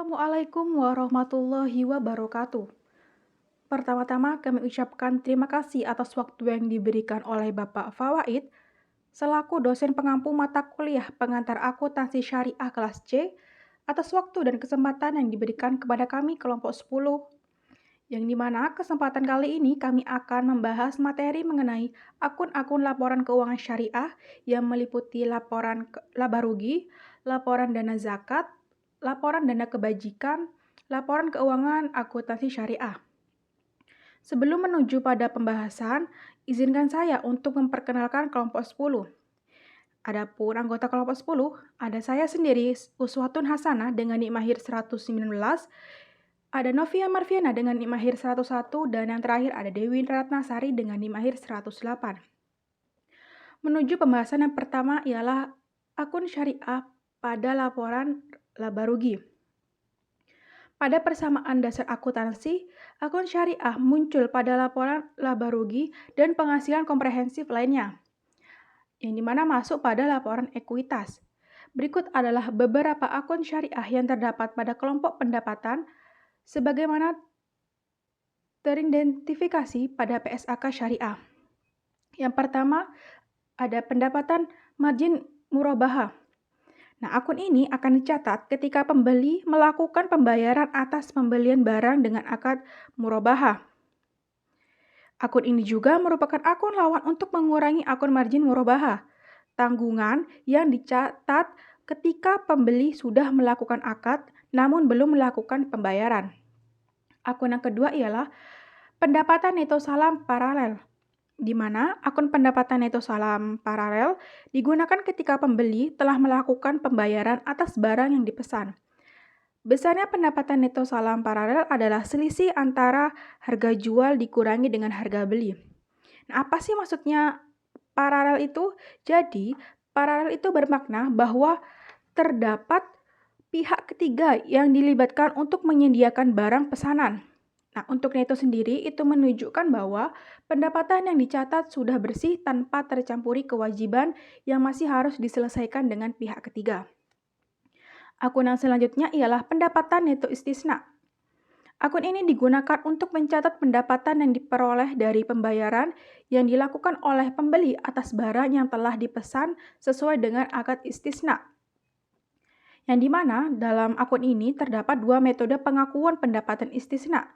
Assalamualaikum warahmatullahi wabarakatuh. Pertama-tama kami ucapkan terima kasih atas waktu yang diberikan oleh Bapak Fawaid selaku dosen pengampu mata kuliah pengantar akuntansi syariah kelas C atas waktu dan kesempatan yang diberikan kepada kami kelompok 10, yang dimana kesempatan kali ini kami akan membahas materi mengenai akun-akun laporan keuangan syariah yang meliputi laporan laba rugi, laporan dana zakat, laporan dana kebajikan, laporan keuangan akuntansi syariah. Sebelum menuju pada pembahasan, izinkan saya untuk memperkenalkan kelompok 10. Adapun anggota kelompok 10, ada saya sendiri, Uswatun Hasanah dengan nikmahir 119, ada Novia Marviana dengan nikmahir 101, dan yang terakhir ada Dewi Ratnasari dengan nikmahir 108. Menuju pembahasan yang pertama ialah akun syariah pada laporan laba rugi. Pada persamaan dasar akuntansi, akun syariah muncul pada laporan laba rugi dan penghasilan komprehensif lainnya, yang dimana masuk pada laporan ekuitas. Berikut adalah beberapa akun syariah yang terdapat pada kelompok pendapatan sebagaimana teridentifikasi pada PSAK syariah. Yang pertama, ada pendapatan margin murabahah. Nah, akun ini akan dicatat ketika pembeli melakukan pembayaran atas pembelian barang dengan akad murabahah. Akun ini juga merupakan akun lawan untuk mengurangi akun margin murabahah, tanggungan yang dicatat ketika pembeli sudah melakukan akad namun belum melakukan pembayaran. Akun yang kedua ialah pendapatan neto salam paralel, di mana akun pendapatan neto salam paralel digunakan ketika pembeli telah melakukan pembayaran atas barang yang dipesan. Besarnya pendapatan neto salam paralel adalah selisih antara harga jual dikurangi dengan harga beli. Nah, apa sih maksudnya paralel itu? Jadi, paralel itu bermakna bahwa terdapat pihak ketiga yang dilibatkan untuk menyediakan barang pesanan. Nah, untuk neto sendiri itu menunjukkan bahwa pendapatan yang dicatat sudah bersih tanpa tercampuri kewajiban yang masih harus diselesaikan dengan pihak ketiga. Akun yang selanjutnya ialah pendapatan neto istisna. Akun ini digunakan untuk mencatat pendapatan yang diperoleh dari pembayaran yang dilakukan oleh pembeli atas barang yang telah dipesan sesuai dengan akad istisna. Yang dimana dalam akun ini terdapat dua metode pengakuan pendapatan istisna,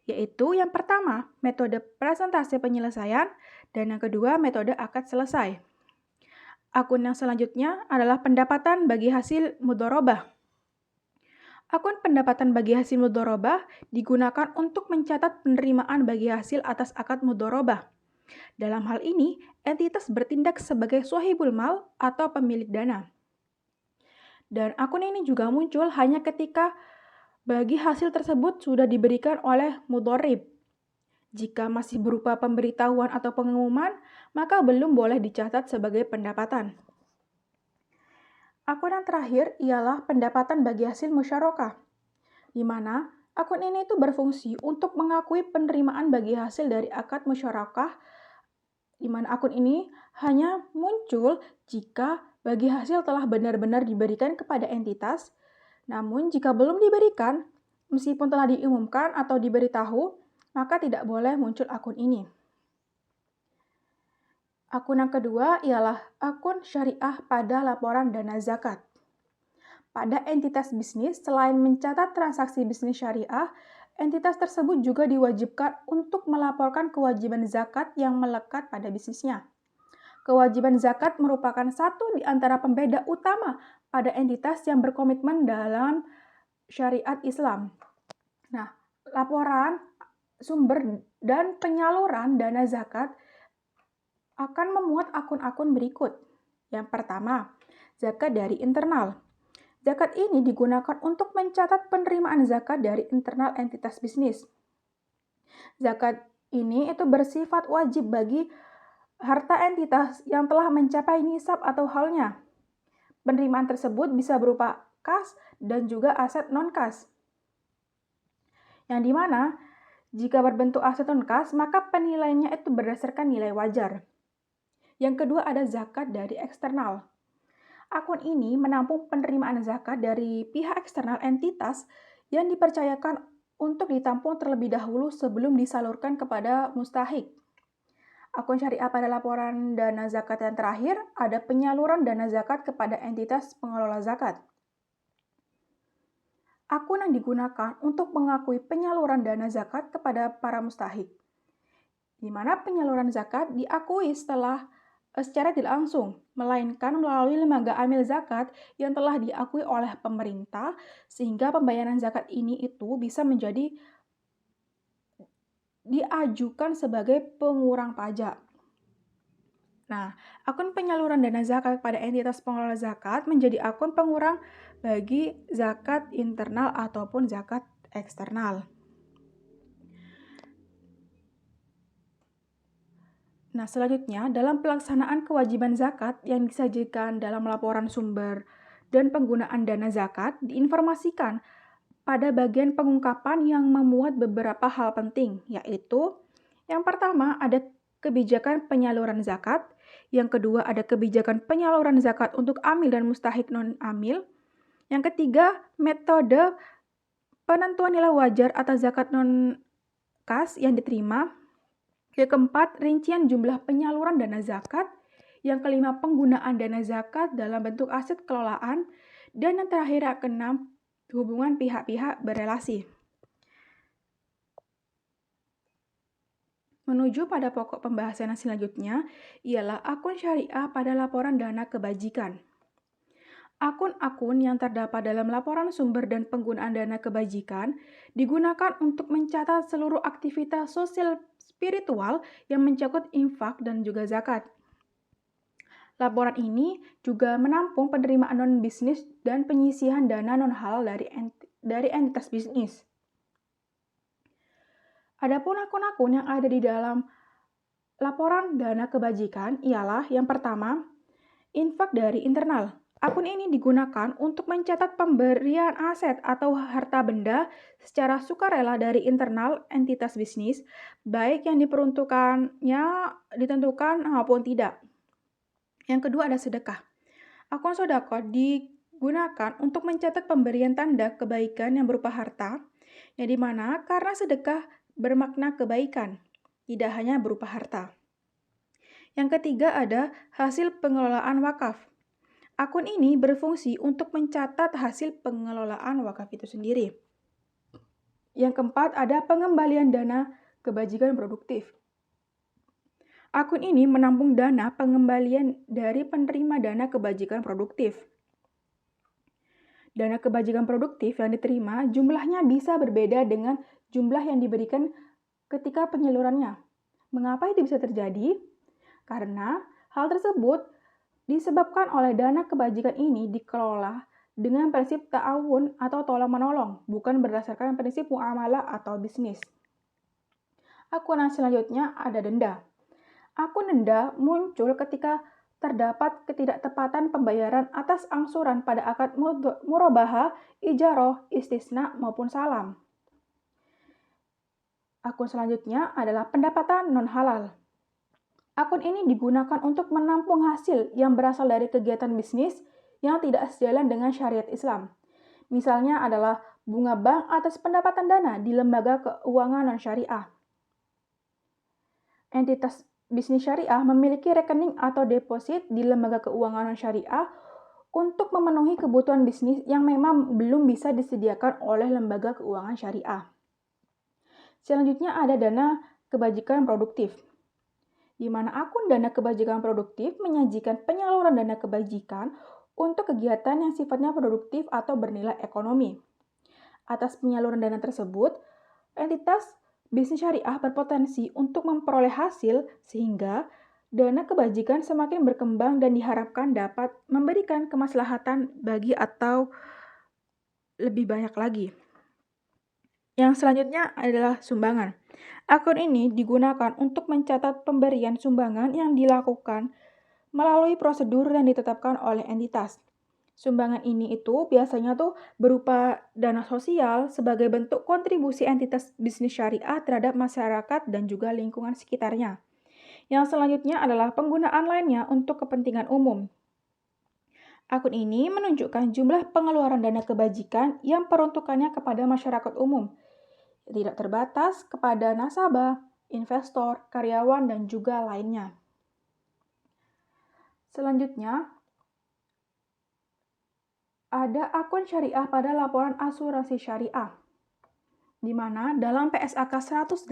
yaitu yang pertama, metode presentasi penyelesaian, dan yang kedua, metode akad selesai. Akun yang selanjutnya adalah pendapatan bagi hasil mudharabah. Akun pendapatan bagi hasil mudharabah digunakan untuk mencatat penerimaan bagi hasil atas akad mudharabah. Dalam hal ini, entitas bertindak sebagai sahibul mal atau pemilik dana. Dan akun ini juga muncul hanya ketika bagi hasil tersebut sudah diberikan oleh mudharib. Jika masih berupa pemberitahuan atau pengumuman, maka belum boleh dicatat sebagai pendapatan. Akun yang terakhir ialah pendapatan bagi hasil musyarakah, di mana akun ini itu berfungsi untuk mengakui penerimaan bagi hasil dari akad musyarakah, di mana akun ini hanya muncul jika bagi hasil telah benar-benar diberikan kepada entitas. Namun, jika belum diberikan, meskipun telah diumumkan atau diberitahu, maka tidak boleh muncul akun ini. Akun yang kedua ialah akun syariah pada laporan dana zakat. Pada entitas bisnis, selain mencatat transaksi bisnis syariah, entitas tersebut juga diwajibkan untuk melaporkan kewajiban zakat yang melekat pada bisnisnya. Kewajiban zakat merupakan satu di antara pembeda utama pada entitas yang berkomitmen dalam syariat Islam. Nah, laporan, sumber, dan penyaluran dana zakat akan memuat akun-akun berikut. Yang pertama, zakat dari internal. Zakat ini digunakan untuk mencatat penerimaan zakat dari internal entitas bisnis. Zakat ini itu bersifat wajib bagi harta entitas yang telah mencapai nisab atau halnya. Penerimaan tersebut bisa berupa kas dan juga aset non-kas. Yang dimana jika berbentuk aset non-kas, maka penilaiannya itu berdasarkan nilai wajar. Yang kedua ada zakat dari eksternal. Akun ini menampung penerimaan zakat dari pihak eksternal entitas yang dipercayakan untuk ditampung terlebih dahulu sebelum disalurkan kepada mustahik. Akun syariah pada laporan dana zakat yang terakhir ada penyaluran dana zakat kepada entitas pengelola zakat. Akun yang digunakan untuk mengakui penyaluran dana zakat kepada para mustahik, di mana penyaluran zakat diakui secara tidak langsung, melainkan melalui lembaga amil zakat yang telah diakui oleh pemerintah, sehingga pembayaran zakat ini itu bisa menjadi diajukan sebagai pengurang pajak. Nah, akun penyaluran dana zakat pada entitas pengelola zakat menjadi akun pengurang bagi zakat internal ataupun zakat eksternal. Nah, selanjutnya dalam pelaksanaan kewajiban zakat yang disajikan dalam laporan sumber dan penggunaan dana zakat diinformasikan pada bagian pengungkapan yang memuat beberapa hal penting, yaitu yang pertama ada kebijakan penyaluran zakat, yang kedua ada kebijakan penyaluran zakat untuk amil dan mustahik non-amil, yang ketiga metode penentuan nilai wajar atas zakat non-kas yang diterima, yang keempat rincian jumlah penyaluran dana zakat, yang kelima penggunaan dana zakat dalam bentuk aset kelolaan, dan yang terakhir yang keenam hubungan pihak-pihak berelasi. Menuju pada pokok pembahasan yang selanjutnya, ialah akun syariah pada laporan dana kebajikan. Akun-akun yang terdapat dalam laporan sumber dan penggunaan dana kebajikan digunakan untuk mencatat seluruh aktivitas sosial spiritual yang mencakup infak dan juga zakat. Laporan ini juga menampung penerimaan non-bisnis dan penyisihan dana non-halal dari entitas bisnis. Adapun akun-akun yang ada di dalam laporan dana kebajikan ialah yang pertama, infak dari internal. Akun ini digunakan untuk mencatat pemberian aset atau harta benda secara sukarela dari internal entitas bisnis, baik yang diperuntukannya ditentukan maupun tidak. Yang kedua ada sedekah. Akun sedekah digunakan untuk mencatat pemberian tanda kebaikan yang berupa harta, yang dimana karena sedekah bermakna kebaikan, tidak hanya berupa harta. Yang ketiga ada hasil pengelolaan wakaf. Akun ini berfungsi untuk mencatat hasil pengelolaan wakaf itu sendiri. Yang keempat ada pengembalian dana kebajikan produktif. Akun ini menampung dana pengembalian dari penerima dana kebajikan produktif. Dana kebajikan produktif yang diterima jumlahnya bisa berbeda dengan jumlah yang diberikan ketika penyalurannya. Mengapa itu bisa terjadi? Karena hal tersebut disebabkan oleh dana kebajikan ini dikelola dengan prinsip ta'awun atau tolong-menolong, bukan berdasarkan prinsip muamalah atau bisnis. Akun yang selanjutnya ada denda. Akun denda muncul ketika terdapat ketidaktepatan pembayaran atas angsuran pada akad murabahah, ijaroh, istisna, maupun salam. Akun selanjutnya adalah pendapatan non-halal. Akun ini digunakan untuk menampung hasil yang berasal dari kegiatan bisnis yang tidak sejalan dengan syariat Islam. Misalnya adalah bunga bank atas pendapatan dana di lembaga keuangan non-syariah. Entitas bisnis syariah memiliki rekening atau deposit di lembaga keuangan non-syariah untuk memenuhi kebutuhan bisnis yang memang belum bisa disediakan oleh lembaga keuangan syariah. Selanjutnya ada dana kebajikan produktif, di mana akun dana kebajikan produktif menyajikan penyaluran dana kebajikan untuk kegiatan yang sifatnya produktif atau bernilai ekonomi. Atas penyaluran dana tersebut, entitas bisnis syariah berpotensi untuk memperoleh hasil sehingga dana kebajikan semakin berkembang dan diharapkan dapat memberikan kemaslahatan bagi atau lebih banyak lagi. Yang selanjutnya adalah sumbangan. Akun ini digunakan untuk mencatat pemberian sumbangan yang dilakukan melalui prosedur yang ditetapkan oleh entitas. Sumbangan ini itu biasanya berupa dana sosial sebagai bentuk kontribusi entitas bisnis syariah terhadap masyarakat dan juga lingkungan sekitarnya. Yang selanjutnya adalah penggunaan lainnya untuk kepentingan umum. Akun ini menunjukkan jumlah pengeluaran dana kebajikan yang peruntukannya kepada masyarakat umum, tidak terbatas kepada nasabah, investor, karyawan, dan juga lainnya. Selanjutnya, ada akun syariah pada laporan asuransi syariah, di mana dalam PSAK 108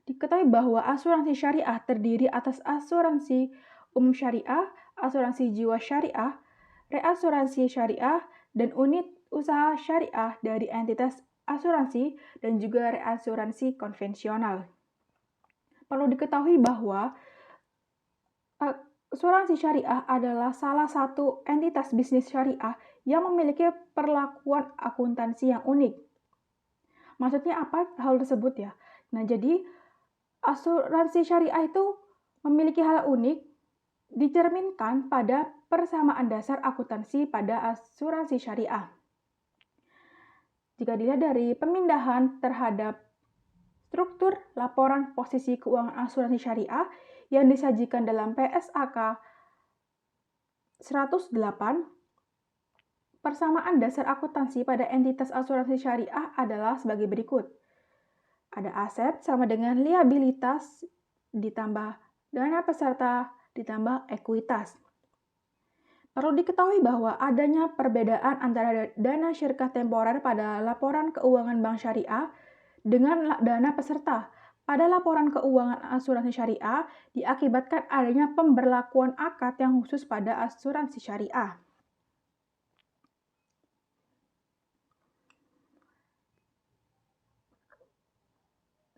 diketahui bahwa asuransi syariah terdiri atas asuransi syariah, asuransi jiwa syariah, reasuransi syariah, dan unit usaha syariah dari entitas asuransi dan juga reasuransi konvensional. Perlu diketahui bahwa asuransi syariah adalah salah satu entitas bisnis syariah yang memiliki perlakuan akuntansi yang unik. Maksudnya apa hal tersebut ya? Nah, jadi asuransi syariah itu memiliki hal unik dicerminkan pada persamaan dasar akuntansi pada asuransi syariah. Jika dilihat dari pemindahan terhadap struktur laporan posisi keuangan asuransi syariah yang disajikan dalam PSAK 108, persamaan dasar akuntansi pada entitas asuransi syariah adalah sebagai berikut. Ada aset sama dengan liabilitas ditambah dana peserta ditambah ekuitas. Perlu diketahui bahwa adanya perbedaan antara dana syirkah temporer pada laporan keuangan bank syariah dengan dana peserta pada laporan keuangan asuransi syariah diakibatkan adanya pemberlakuan akad yang khusus pada asuransi syariah.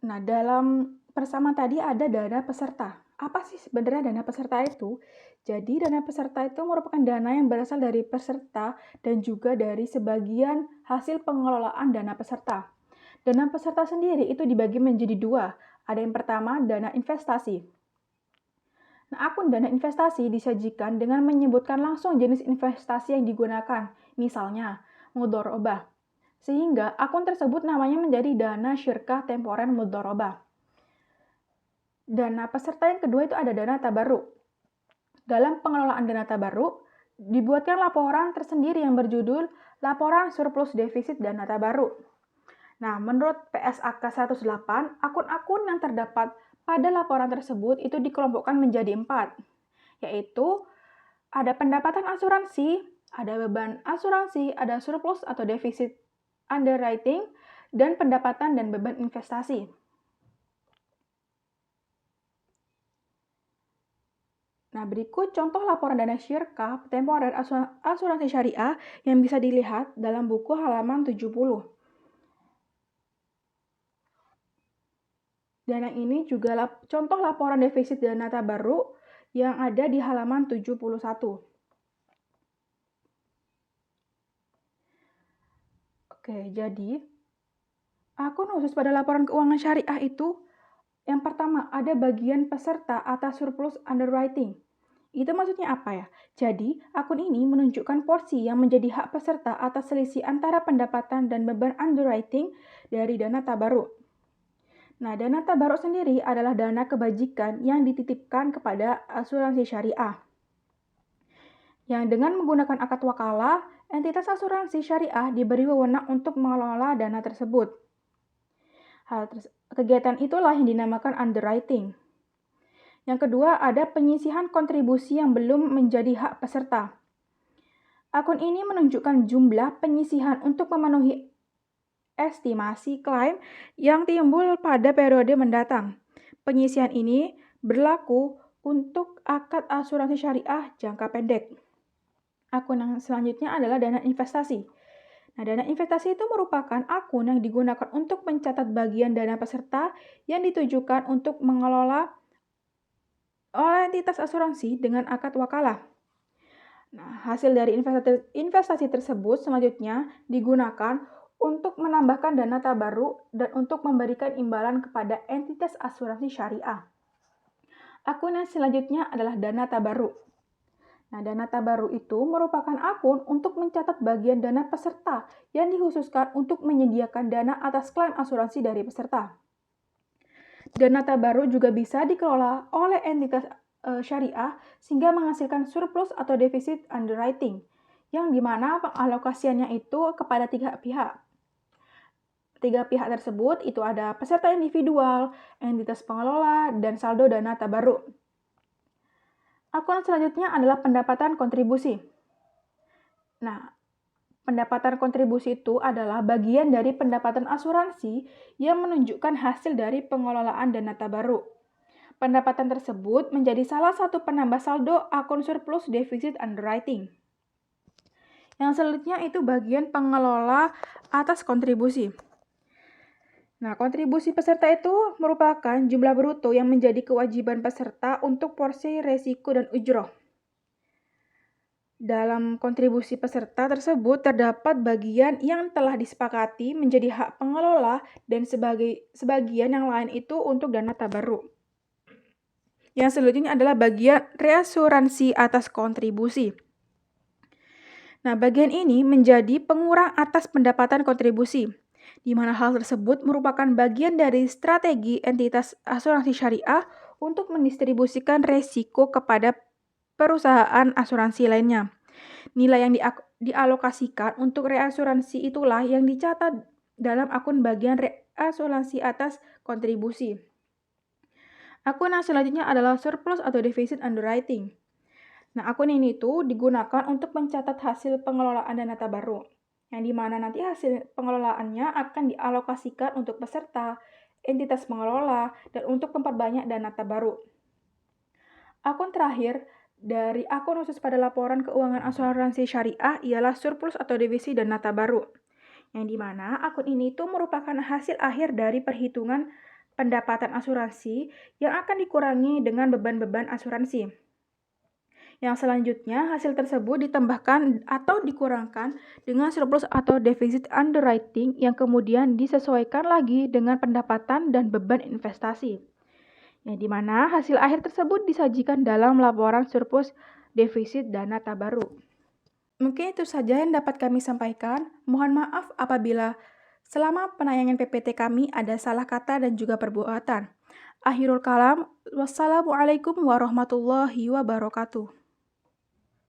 Nah, dalam persamaan tadi ada dana peserta. Apa sih sebenarnya dana peserta itu? Jadi, dana peserta itu merupakan dana yang berasal dari peserta dan juga dari sebagian hasil pengelolaan dana peserta. Dana peserta sendiri itu dibagi menjadi dua. Ada yang pertama, dana investasi. Nah, akun dana investasi disajikan dengan menyebutkan langsung jenis investasi yang digunakan, misalnya mudharabah. Sehingga akun tersebut namanya menjadi dana syirkah temporer mudharabah. Dana peserta yang kedua itu ada dana tabarruk. Dalam pengelolaan dana tabarruk, dibuatkan laporan tersendiri yang berjudul Laporan Surplus Defisit Dana Tabarruk. Nah, menurut PSAK 108, akun-akun yang terdapat pada laporan tersebut itu dikelompokkan menjadi 4, yaitu ada pendapatan asuransi, ada beban asuransi, ada surplus atau defisit underwriting, dan pendapatan dan beban investasi. Nah, berikut contoh laporan dana syirkah temporer asuransi syariah yang bisa dilihat dalam buku halaman 70. Dan yang ini juga contoh laporan defisit dana tabarruk yang ada di halaman 71. Oke, jadi akun khusus pada laporan keuangan syariah itu yang pertama ada bagian peserta atas surplus underwriting. Itu maksudnya apa ya? Jadi, akun ini menunjukkan porsi yang menjadi hak peserta atas selisih antara pendapatan dan beban underwriting dari dana tabarruk. Nah, dana tabarruk sendiri adalah dana kebajikan yang dititipkan kepada asuransi syariah. Yang dengan menggunakan akad wakalah, entitas asuransi syariah diberi wewenang untuk mengelola dana tersebut. Kegiatan itulah yang dinamakan underwriting. Yang kedua, ada penyisihan kontribusi yang belum menjadi hak peserta. Akun ini menunjukkan jumlah penyisihan untuk memenuhi estimasi klaim yang timbul pada periode mendatang. Penyisihan ini berlaku untuk akad asuransi syariah jangka pendek. Akun yang selanjutnya adalah dana investasi. Nah, dana investasi itu merupakan akun yang digunakan untuk mencatat bagian dana peserta yang ditujukan untuk mengelola oleh entitas asuransi dengan akad wakalah. Nah, hasil dari investasi tersebut selanjutnya digunakan untuk menambahkan dana tabarruk dan untuk memberikan imbalan kepada entitas asuransi syariah. Akun yang selanjutnya adalah dana tabarruk. Nah, dana tabarruk itu merupakan akun untuk mencatat bagian dana peserta yang dikhususkan untuk menyediakan dana atas klaim asuransi dari peserta. Dana tabarruk juga bisa dikelola oleh entitas syariah sehingga menghasilkan surplus atau defisit underwriting, yang dimana pengalokasiannya itu kepada tiga pihak. Tiga pihak tersebut itu ada peserta individual, entitas pengelola, dan saldo dana tabarruk. Akun selanjutnya adalah pendapatan kontribusi. Nah, pendapatan kontribusi itu adalah bagian dari pendapatan asuransi yang menunjukkan hasil dari pengelolaan dana tabarruk. Pendapatan tersebut menjadi salah satu penambah saldo akun surplus defisit underwriting. Yang selanjutnya itu bagian pengelola atas kontribusi. Nah, kontribusi peserta itu merupakan jumlah bruto yang menjadi kewajiban peserta untuk porsi resiko dan ujroh. Dalam kontribusi peserta tersebut terdapat bagian yang telah disepakati menjadi hak pengelola dan sebagian yang lain itu untuk dana tabarruk. Yang selanjutnya adalah bagian reasuransi atas kontribusi. Nah, bagian ini menjadi pengurang atas pendapatan kontribusi, di mana hal tersebut merupakan bagian dari strategi entitas asuransi syariah untuk mendistribusikan resiko kepada perusahaan asuransi lainnya. Nilai yang dialokasikan untuk reasuransi itulah yang dicatat dalam akun bagian reasuransi atas kontribusi. Akun yang selanjutnya adalah surplus atau defisit underwriting. Nah, akun ini tuh digunakan untuk mencatat hasil pengelolaan dana tabarruk, yang dimana nanti hasil pengelolaannya akan dialokasikan untuk peserta, entitas pengelola, dan untuk memperbanyak dana tabarruk. Akun terakhir dari akun khusus pada laporan keuangan asuransi syariah ialah surplus atau defisit dana tabarruk, yang dimana akun ini tuh merupakan hasil akhir dari perhitungan pendapatan asuransi yang akan dikurangi dengan beban-beban asuransi. Yang selanjutnya, hasil tersebut ditambahkan atau dikurangkan dengan surplus atau defisit underwriting yang kemudian disesuaikan lagi dengan pendapatan dan beban investasi. Yang dimana hasil akhir tersebut disajikan dalam laporan surplus defisit dana tabarruk. Mungkin itu saja yang dapat kami sampaikan. Mohon maaf apabila selama penayangan PPT kami ada salah kata dan juga perbuatan. Akhirul kalam, wassalamualaikum warahmatullahi wabarakatuh.